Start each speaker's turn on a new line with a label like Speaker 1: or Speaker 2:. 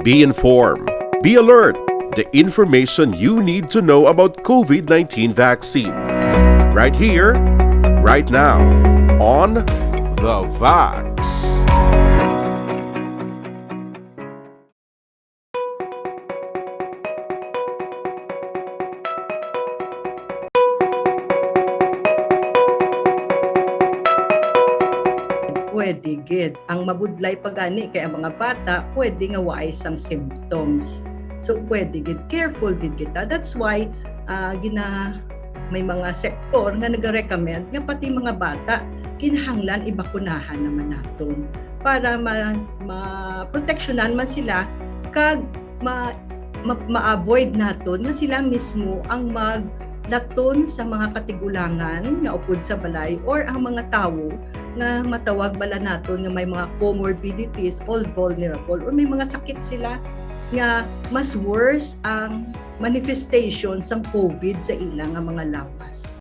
Speaker 1: Be informed. Be alert. The information you need to know about COVID-19 vaccine. Right here, right now, on The Vax.
Speaker 2: Pwede gid ang mabudlay pagani kay ang mga bata pwede nga waay sang symptoms, so pwede gid careful gid kita. That's why may mga sektor nga nag-recommend nga pati mga bata kinahanglan ibakunahan naman naton para ma-proteksyonan man sila kag ma-avoid naton nga sila mismo ang maglaton sa mga katigulangan nga upod sa balay or ang mga tawo nga matawag bala naton nga may mga comorbidities, all vulnerable, or may mga sakit sila nga mas worse ang manifestation sang COVID sa ilang nga mga lawas.